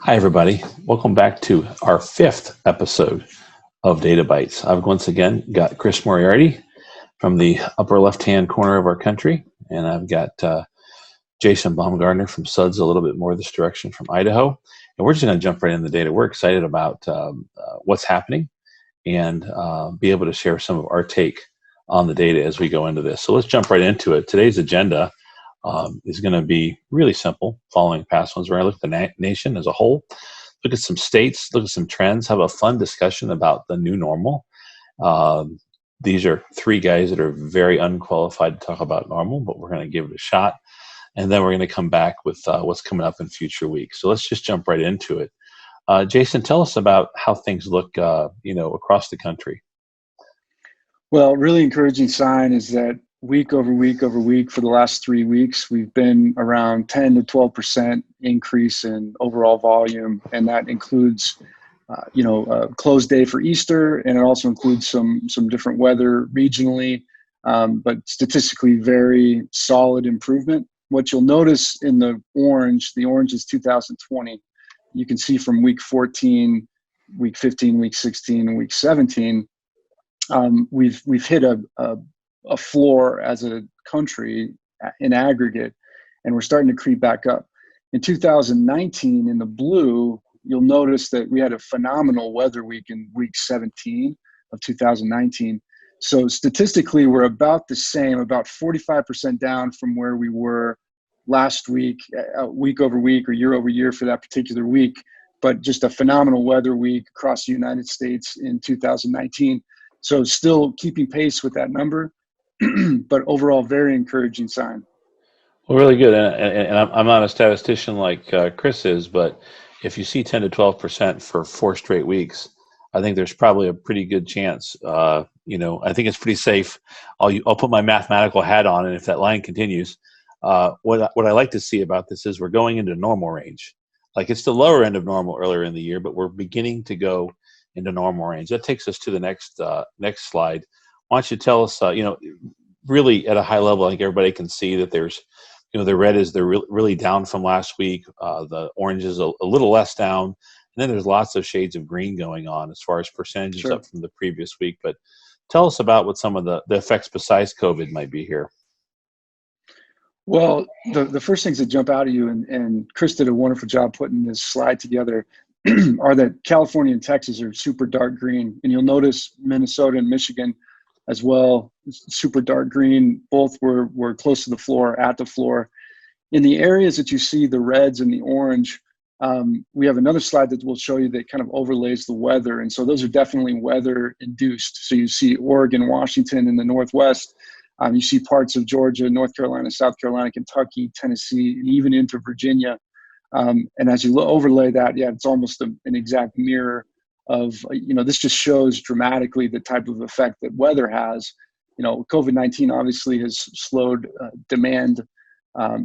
Hi, everybody. Welcome back to our fifth episode of DataBytes. I've once again got Chris Moriarty from the upper left-hand corner of our country, and I've got Jason Baumgartner from Suds a little bit more this direction from Idaho. And we're just going to jump right in the data. We're excited about what's happening and be able to share some of our take on the data as we go into this. So let's jump right into it. Today's agenda is going to be really simple, following past ones. We're going to look at the nation as a whole, look at some states, look at some trends, have a fun discussion about the new normal. These are three guys that are very unqualified to talk about normal, but we're going to give it a shot. And then we're going to come back with what's coming up in future weeks. So let's just jump right into it. Jason, tell us about how things look, across the country. Well, really encouraging sign is that week over week over week for the last 3 weeks, we've been around 10 to 12% increase in overall volume. And that includes, a closed day for Easter, and it also includes some different weather regionally, but statistically very solid improvement. What you'll notice in the orange is 2020. You can see from week 14, week 15, week 16, and week 17, we've hit a floor as a country in aggregate, and we're starting to creep back up. In 2019, in the blue, you'll notice that we had a phenomenal weather week in week 17 of 2019. So statistically, we're about the same, about 45% down from where we were last week, week over week or year over year for that particular week, but just a phenomenal weather week across the United States in 2019. So still keeping pace with that number, but overall very encouraging sign. Well, really good. And I'm not a statistician like Chris is, but if you see 10 to 12% for 4 straight weeks, I think there's probably a pretty good chance. I think it's pretty safe. I'll put my mathematical hat on, and if that line continues, what I like to see about this is we're going into normal range. Like, it's the lower end of normal earlier in the year, but we're beginning to go into normal range. That takes us to the next slide. Why don't you tell us, really at a high level, I think everybody can see that there's, the red is they're really down from last week. The orange is a little less down. And then there's lots of shades of green going on as far as percentages Sure. up from the previous week. But tell us about what some of the effects besides COVID might be here. Well, the first things that jump out at you, and Chris did a wonderful job putting this slide together, are that California and Texas are super dark green. And you'll notice Minnesota and Michigan as well, super dark green. Both were close to the floor, at the floor. In the areas that you see the reds and the orange, we have another slide that will show you that kind of overlays the weather. And so those are definitely weather induced. So you see Oregon, Washington in the Northwest. You see parts of Georgia, North Carolina, South Carolina, Kentucky, Tennessee, and even into Virginia. And as you overlay that, it's almost an exact mirror of, this just shows dramatically the type of effect that weather has. COVID-19 obviously has slowed demand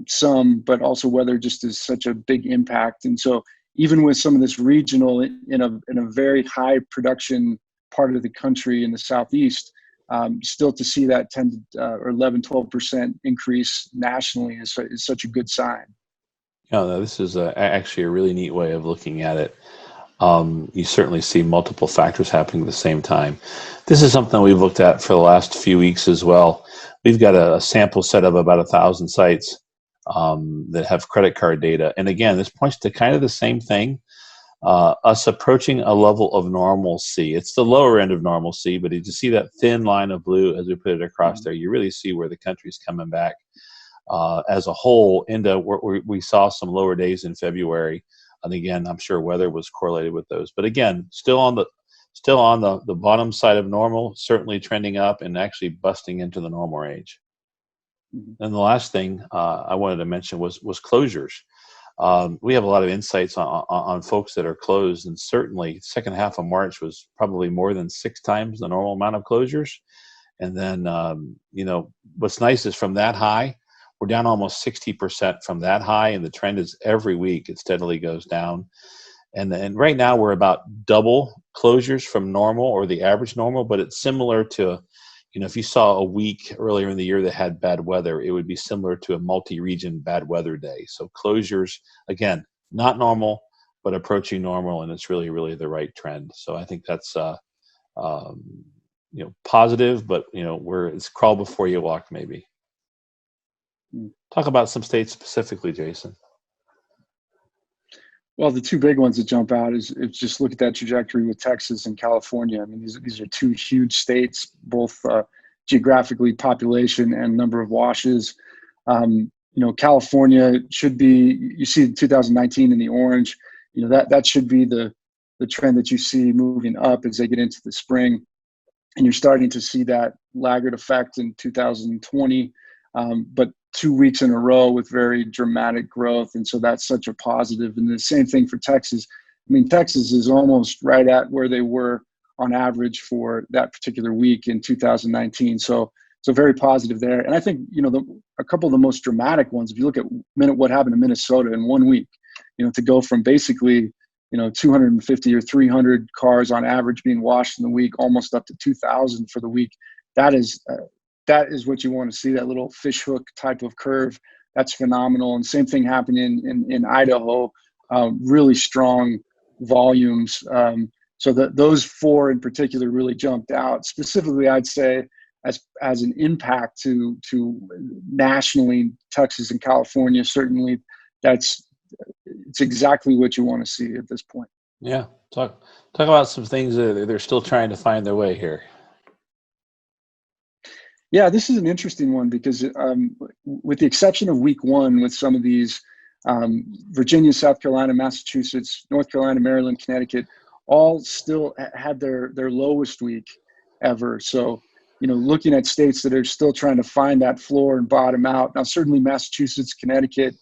some, but also weather just is such a big impact. And so even with some of this regional in a very high production part of the country in the Southeast, still to see that 10 or 11, 12% increase nationally is such a good sign. This is actually a really neat way of looking at it. You certainly see multiple factors happening at the same time. This is something we've looked at for the last few weeks as well. We've got a sample set of about 1,000 sites that have credit card data. And again, this points to kind of the same thing, us approaching a level of normalcy. It's the lower end of normalcy, but did you see that thin line of blue as we put it across there? You really see where the country's coming back as a whole into where we saw some lower days in February. And again, I'm sure weather was correlated with those. But again, still on the bottom side of normal, certainly trending up and actually busting into the normal range. Mm-hmm. And the last thing I wanted to mention was closures. We have a lot of insights on folks that are closed, and certainly second half of March was probably more than 6 times the normal amount of closures. And then, what's nice is from that high, we're down almost 60% from that high, and the trend is every week it steadily goes down. And right now we're about double closures from normal or the average normal, but it's similar to, if you saw a week earlier in the year that had bad weather, it would be similar to a multi-region bad weather day. So closures, again, not normal, but approaching normal, and it's really, really the right trend. So I think that's positive, but it's crawl before you walk, maybe. Talk about some states specifically, Jason. Well, the two big ones that jump out is just look at that trajectory with Texas and California. I mean, these are two huge states, both geographically, population, and number of washes. California should be, you see 2019 in the orange, that should be the trend that you see moving up as they get into the spring. And you're starting to see that laggard effect in 2020, but 2 weeks in a row with very dramatic growth. And so that's such a positive. And the same thing for Texas. I mean, Texas is almost right at where they were on average for that particular week in 2019. So very positive there. And I think, a couple of the most dramatic ones, if you look at what happened in Minnesota in 1 week, to go from basically, 250 or 300 cars on average being washed in the week, almost up to 2,000 for the week. That is what you want to see, that little fish hook type of curve. That's phenomenal. And same thing happening in Idaho, really strong volumes. So those four in particular really jumped out. Specifically, I'd say as an impact to nationally, Texas and California, certainly it's exactly what you want to see at this point. Yeah. Talk about some things that they're still trying to find their way here. Yeah, this is an interesting one because with the exception of week one, with some of these, Virginia, South Carolina, Massachusetts, North Carolina, Maryland, Connecticut, all still had their lowest week ever. So, looking at states that are still trying to find that floor and bottom out. Now, certainly Massachusetts, Connecticut,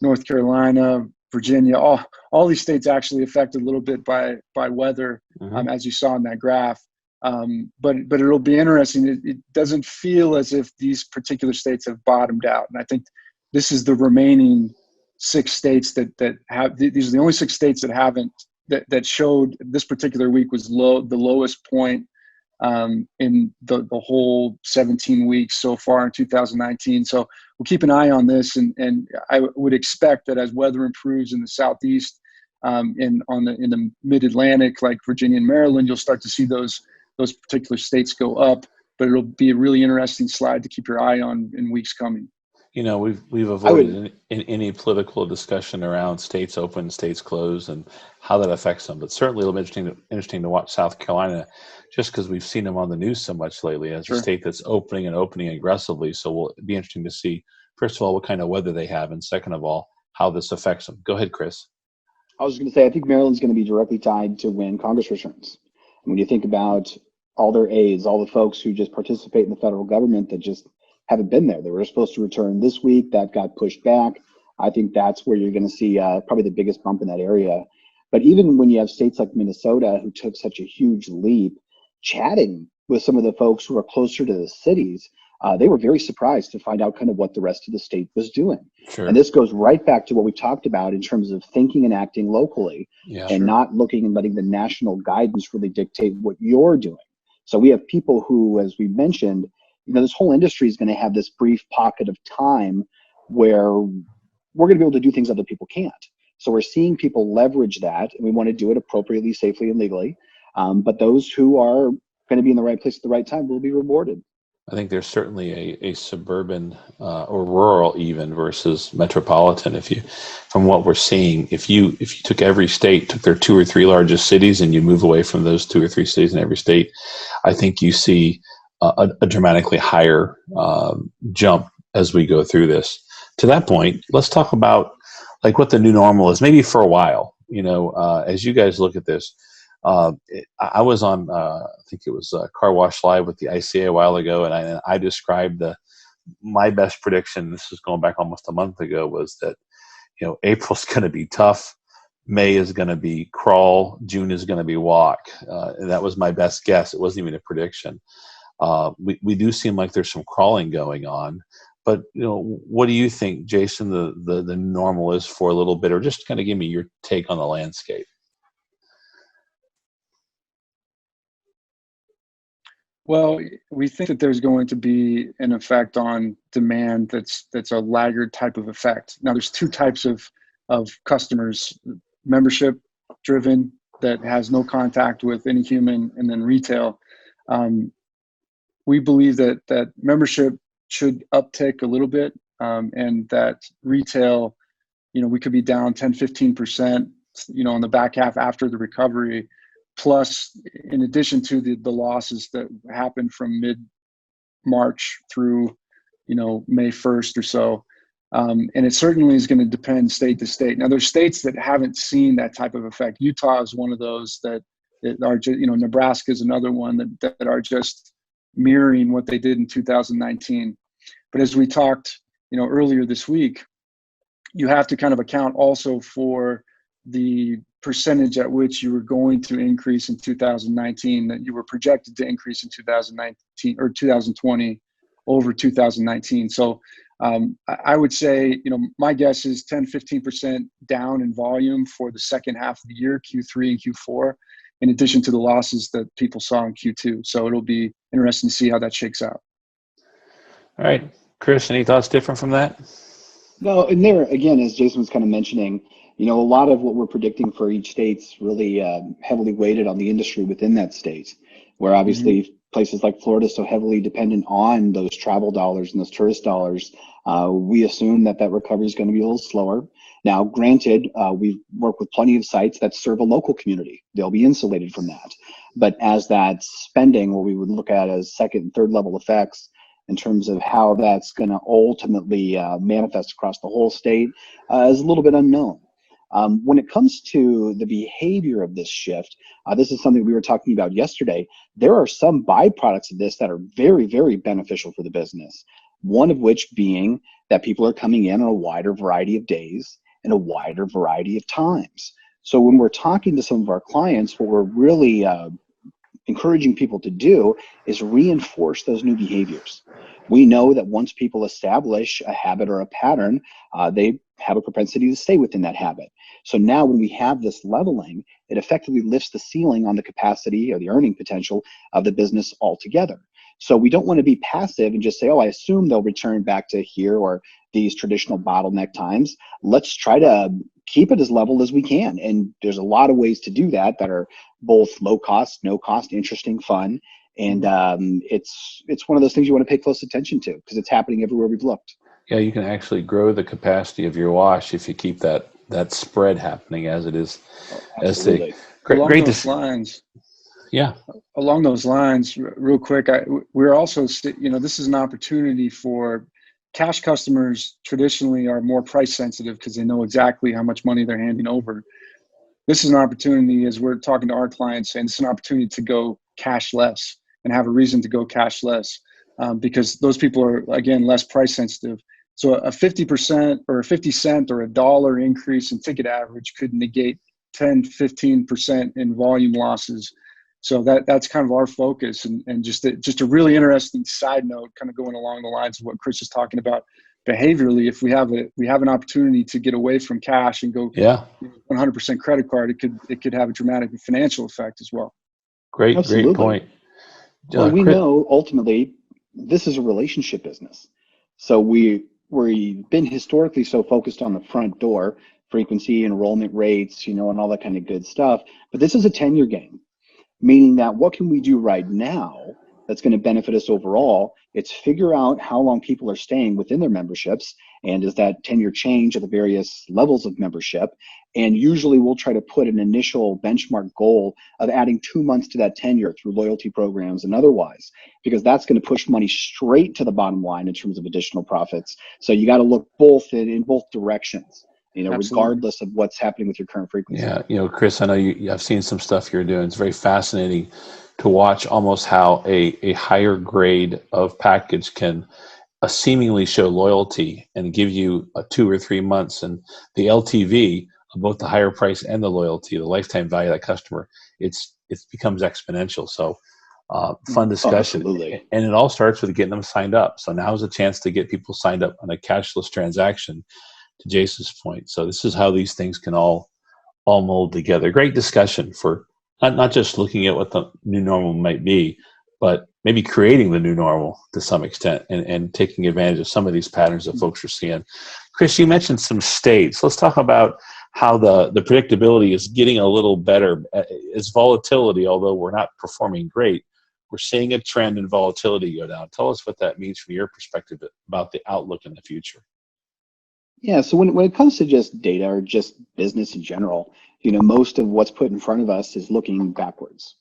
North Carolina, Virginia, all these states actually affected a little bit by weather, as you saw in that graph. But it'll be interesting. It doesn't feel as if these particular states have bottomed out. And I think this is the remaining 6 states that have, these are the only 6 states that haven't, that showed this particular week was the lowest point in the whole 17 weeks so far in 2019. So we'll keep an eye on this, and I would expect that as weather improves in the Southeast, in the Mid-Atlantic, like Virginia and Maryland, you'll start to see those particular states go up. But it'll be a really interesting slide to keep your eye on in weeks coming. We've avoided any political discussion around states open, states closed, and how that affects them. But certainly it'll be interesting to watch South Carolina, just because we've seen them on the news so much lately as a state that's opening aggressively. So it'll be interesting to see, first of all, what kind of weather they have, and second of all, how this affects them. Go ahead, Chris. I was going to say, I think Maryland's going to be directly tied to when Congress returns. And when you think about all their aides, all the folks who just participate in the federal government that just haven't been there. They were supposed to return this week. That got pushed back. I think that's where you're going to see probably the biggest bump in that area. But even when you have states like Minnesota who took such a huge leap, chatting with some of the folks who are closer to the cities, they were very surprised to find out kind of what the rest of the state was doing. Sure. And this goes right back to what we talked about in terms of thinking and acting locally, not looking and letting the national guidance really dictate what you're doing. So we have people who, as we mentioned, this whole industry is going to have this brief pocket of time where we're going to be able to do things other people can't. So we're seeing people leverage that, and we want to do it appropriately, safely, and legally. But those who are going to be in the right place at the right time will be rewarded. I think there's certainly a suburban or rural even versus metropolitan. From what we're seeing, if you took every state, took their 2 or 3 largest cities, and you move away from those 2 or 3 cities in every state, I think you see a dramatically higher jump as we go through this. To that point, let's talk about like what the new normal is, maybe for a while. As you guys look at this, I was on, I think it was Car Wash Live with the ICA a while ago, and I described my best prediction. This is going back almost a month ago. Was that April's going to be tough, May is going to be crawl, June is going to be walk, and that was my best guess. It wasn't even a prediction. We do seem like there's some crawling going on, but what do you think, Jason, the normal is for a little bit, or just kind of give me your take on the landscape? Well, we think that there's going to be an effect on demand that's a laggard type of effect. Now, there's 2 types of customers: membership driven that has no contact with any human, and then retail. We believe that membership should uptick a little bit, and that retail, we could be down 10, 15%, on the back half after the recovery, plus in addition to the losses that happened from mid-March through, May 1st or so. And it certainly is going to depend state to state. Now, there's states that haven't seen that type of effect. Utah is one of those that are just, Nebraska is another one that are just mirroring what they did in 2019. But as we talked, earlier this week, you have to kind of account also for the percentage at which you were going to increase in 2019, that you were projected to increase in 2019 or 2020 over 2019. So I would say, my guess is 10, 15% down in volume for the second half of the year, Q3 and Q4, in addition to the losses that people saw in Q2. So it'll be interesting to see how that shakes out. All right. Chris, any thoughts different from that? No, and there, again, as Jason was kind of mentioning, a lot of what we're predicting for each state's really heavily weighted on the industry within that state, where obviously places like Florida is so heavily dependent on those travel dollars and those tourist dollars. We assume that recovery is going to be a little slower. Now, granted, we work with plenty of sites that serve a local community. They'll be insulated from that. But as that spending, what we would look at as second and third level effects in terms of how that's going to ultimately manifest across the whole state is a little bit unknown. When it comes to the behavior of this shift, this is something we were talking about yesterday. There are some byproducts of this that are very, very beneficial for the business. One of which being that people are coming in on a wider variety of days and a wider variety of times. So when we're talking to some of our clients, what we're really encouraging people to do is reinforce those new behaviors. We know that once people establish a habit or a pattern, they have a propensity to stay within that habit. So now when we have this leveling, it effectively lifts the ceiling on the capacity or the earning potential of the business altogether. So we don't want to be passive and just say, oh, I assume they'll return back to here or these traditional bottleneck times. Let's try to keep it as level as we can. And there's a lot of ways to do that are both low cost, no cost, interesting, fun. And it's one of those things you want to pay close attention to because it's happening everywhere we've looked. Yeah, you can actually grow the capacity of your wash if you keep that spread happening as it is. Absolutely. Along those lines. Yeah. Along those lines, real quick, we're also, this is an opportunity for cash customers. Traditionally are more price sensitive because they know exactly how much money they're handing over. This is an opportunity, as we're talking to our clients, and it's an opportunity to go cashless and have a reason to go cashless because those people are, again, less price sensitive. So a 50% or a 50 cent or $1 increase in ticket average could negate 10, 15% in volume losses. So that's kind of our focus, and just a really interesting side note, kind of going along the lines of what Chris is talking about behaviorally. If we have an opportunity to get away from cash and go 100% credit card, it could have a dramatic financial effect as well. Great point. Well, we know ultimately this is a relationship business, so we've been historically so focused on the front door, frequency, enrollment rates, and all that kind of good stuff. But this is a tenure game. Meaning that what can we do right now that's going to benefit us overall? It's figure out how long people are staying within their memberships, and is that tenure change at the various levels of membership. And usually we'll try to put an initial benchmark goal of adding 2 months to that tenure through loyalty programs and otherwise, because that's going to push money straight to the bottom line in terms of additional profits. So you got to look both in both directions. Regardless of what's happening with your current frequency. Yeah, Chris, I know I've seen some stuff you're doing. It's very fascinating to watch almost how a higher grade of package can seemingly show loyalty and give you 2 or 3 months, and the LTV of both the higher price and the loyalty, the lifetime value of that customer, it becomes exponential. So fun discussion. Absolutely. And it all starts with getting them signed up. So now is a chance to get people signed up on a cashless transaction, to Jason's point. So this is how these things can all mold together. Great discussion for not just looking at what the new normal might be, but maybe creating the new normal to some extent and taking advantage of some of these patterns that folks are seeing. Chris, you mentioned some states. Let's talk about how the predictability is getting a little better. As volatility, although we're not performing great, we're seeing a trend in volatility go down. Tell us what that means from your perspective about the outlook in the future. Yeah, so when it comes to just data or just business in general, most of what's put in front of us is looking backwards.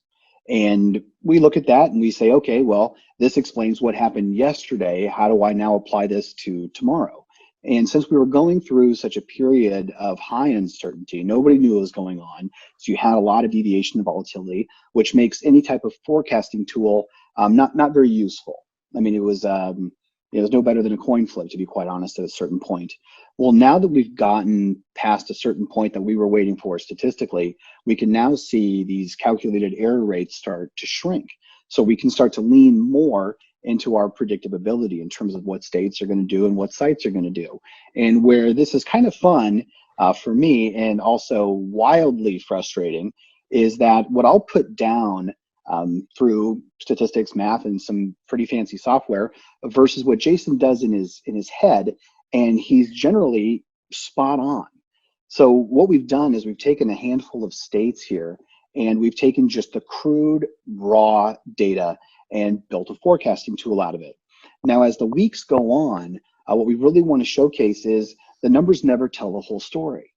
And we look at that and we say, okay, well, this explains what happened yesterday. How do I now apply this to tomorrow? And since we were going through such a period of high uncertainty, nobody knew what was going on. So you had a lot of deviation and volatility, which makes any type of forecasting tool not very useful. I mean, it was no better than a coin flip, to be quite honest, at a certain point. Well, now that we've gotten past a certain point that we were waiting for statistically, we can now see these calculated error rates start to shrink. So we can start to lean more into our predictability in terms of what states are going to do and what sites are going to do. And where this is kind of fun for me and also wildly frustrating is that what I'll put down through statistics, math, and some pretty fancy software versus what Jason does in his head, and he's generally spot on. So what we've done is we've taken a handful of states here, and we've taken just the crude, raw data and built a forecasting tool out of it. Now, as the weeks go on, what we really want to showcase is the numbers never tell the whole story.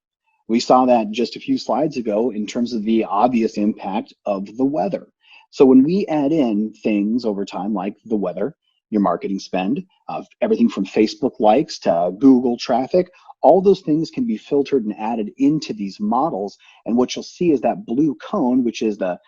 We saw that just a few slides ago in terms of the obvious impact of the weather. So when we add in things over time like the weather, your marketing spend, everything from Facebook likes to Google traffic, all those things can be filtered and added into these models. And what you'll see is that blue cone, which is the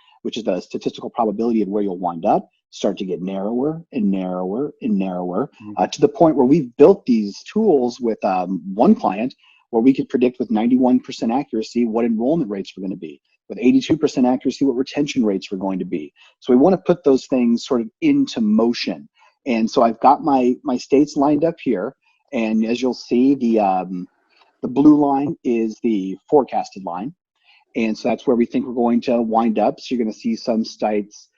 statistical probability of where you'll wind up, start to get narrower and narrower and narrower to the point where we've built these tools with one client where we could predict with 91% accuracy what enrollment rates were going to be, with 82% accuracy what retention rates were going to be. So we want to put those things sort of into motion. And so I've got my states lined up here, and as you'll see, the blue line is the forecasted line, and so that's where we think we're going to wind up. So you're going to see some states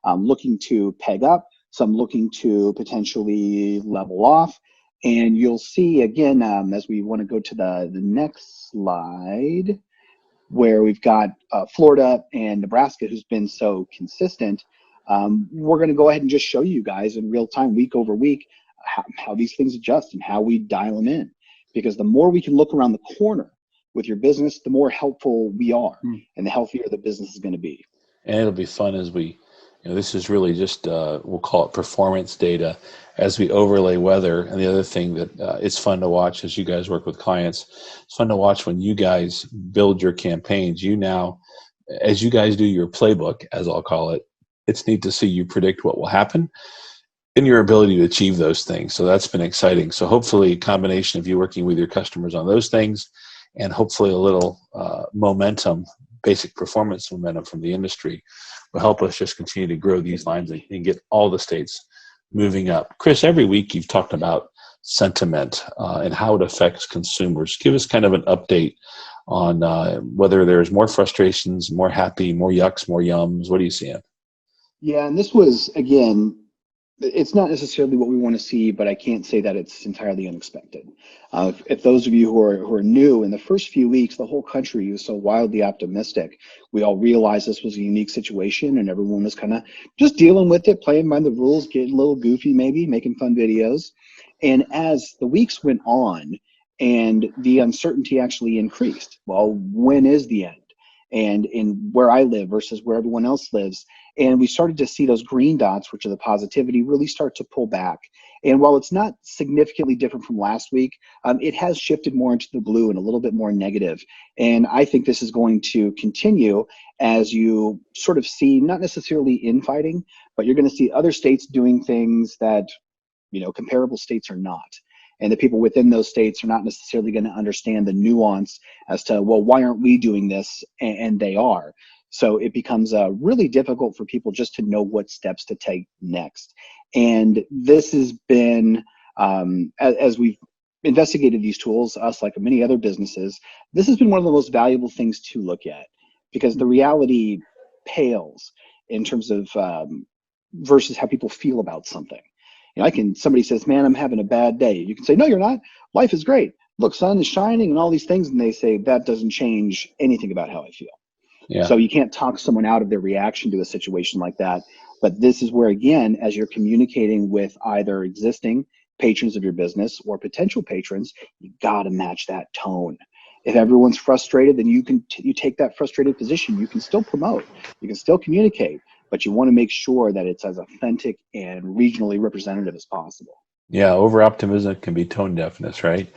looking to peg up, some looking to potentially level off, and you'll see again as we want to go to the next slide, where we've got Florida and Nebraska, who's been so consistent. We're going to go ahead and just show you guys in real time, week over week, how these things adjust and how we dial them in. Because the more we can look around the corner with your business, the more helpful we are and the healthier the business is going to be. And it'll be fun as this is really just, we'll call it performance data as we overlay weather. And the other thing that it's fun to watch as you guys work with clients, it's fun to watch when you guys build your campaigns. As you guys do your playbook, as I'll call it, it's neat to see you predict what will happen and your ability to achieve those things. So that's been exciting. So hopefully a combination of you working with your customers on those things and hopefully a little momentum, basic performance momentum from the industry will help us just continue to grow these lines and get all the states moving up. Chris, every week you've talked about sentiment and how it affects consumers. Give us kind of an update on whether there's more frustrations, more happy, more yucks, more yums. What are you seeing? Yeah, and this was, again, it's not necessarily what we want to see, but I can't say that it's entirely unexpected. If those of you who are new, in the first few weeks, the whole country was so wildly optimistic. We all realized this was a unique situation, and everyone was kind of just dealing with it, playing by the rules, getting a little goofy maybe, making fun videos. And as the weeks went on and the uncertainty actually increased, well, when is the end? And in where I live versus where everyone else lives. And we started to see those green dots, which are the positivity, really start to pull back. And while it's not significantly different from last week, it has shifted more into the blue and a little bit more negative. And I think this is going to continue as you sort of see, not necessarily infighting, but you're going to see other states doing things that, comparable states are not. And the people within those states are not necessarily going to understand the nuance as to, well, why aren't we doing this? And they are. So it becomes really difficult for people just to know what steps to take next. And this has been, as we've investigated these tools, us like many other businesses, this has been one of the most valuable things to look at, because the reality pales in terms of versus how people feel about something. Somebody says, man, I'm having a bad day. You can say, no, you're not. Life is great. look, sun is shining and all these things. And they say, that doesn't change anything about how I feel. Yeah. So you can't talk someone out of their reaction to a situation like that. But this is where, again, as you're communicating with either existing patrons of your business or potential patrons, you got to match that tone. If everyone's frustrated, then you take that frustrated position. You can still promote, you can still communicate, but you want to make sure that it's as authentic and regionally representative as possible. Yeah, over optimism can be tone deafness, right?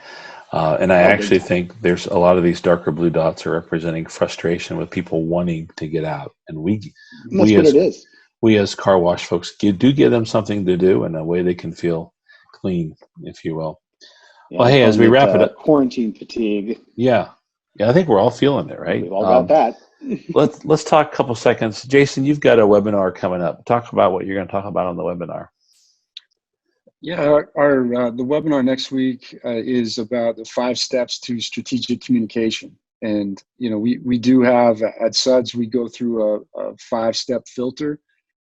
And I actually think there's a lot of these darker blue dots are representing frustration with people wanting to get out, and we as car wash folks do give them something to do and a way they can feel clean, if you will. Yeah, well, hey, as we wrap it up, quarantine fatigue. Yeah, I think we're all feeling it, right? We've all got that. let's talk a couple seconds. Jason, you've got a webinar coming up. Talk about what you're going to talk about on the webinar. Yeah, the webinar next week is about the 5 steps to strategic communication. And, we do have at SUDS, we go through a 5-step filter.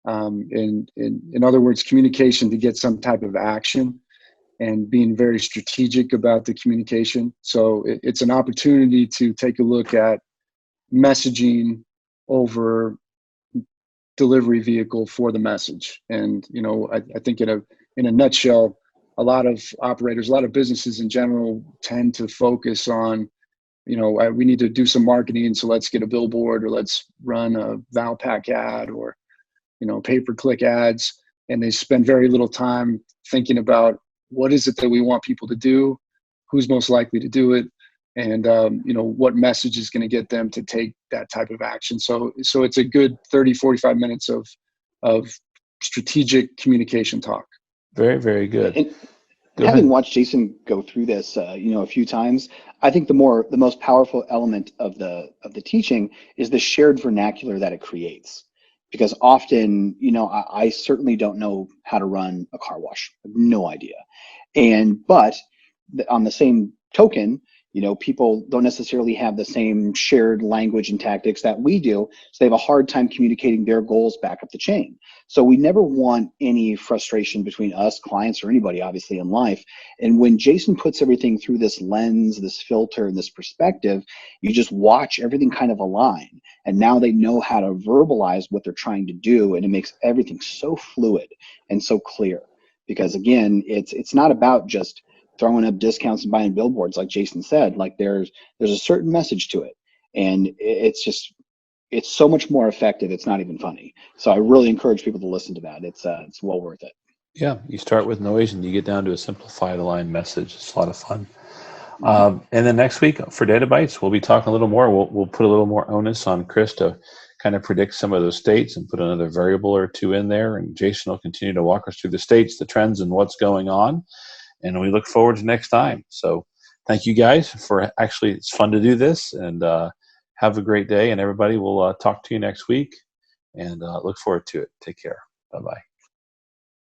In other words, communication to get some type of action and being very strategic about the communication. So it's an opportunity to take a look at messaging over delivery vehicle for the message. And, I think in a nutshell, a lot of operators, a lot of businesses in general tend to focus on, we need to do some marketing, so let's get a billboard or let's run a Valpak ad or, pay-per-click ads. And they spend very little time thinking about what is it that we want people to do, who's most likely to do it, and what message is going to get them to take that type of action. So it's a good 30, 45 minutes of strategic communication talk. Very, very good. And having watched Jason go through this, a few times, I think the most powerful element of the teaching is the shared vernacular that it creates. Because often, I certainly don't know how to run a car wash. I have no idea. But on the same token, people don't necessarily have the same shared language and tactics that we do. So they have a hard time communicating their goals back up the chain. So we never want any frustration between us, clients, or anybody, obviously, in life. And when Jason puts everything through this lens, this filter, and this perspective, you just watch everything kind of align. And now they know how to verbalize what they're trying to do. And it makes everything so fluid and so clear. Because again, it's not about just throwing up discounts and buying billboards, like Jason said. Like there's a certain message to it, and it's so much more effective. It's not even funny. So I really encourage people to listen to that. It's well worth it. Yeah, you start with noise and you get down to a simplified, aligned message. It's a lot of fun. And then next week for DataBytes, we'll be talking a little more. We'll put a little more onus on Chris to kind of predict some of those states and put another variable or two in there. And Jason will continue to walk us through the states, the trends, and what's going on. And we look forward to next time. So thank you guys for it's fun to do this, and have a great day. And everybody, we'll talk to you next week, and look forward to it. Take care. Bye-bye.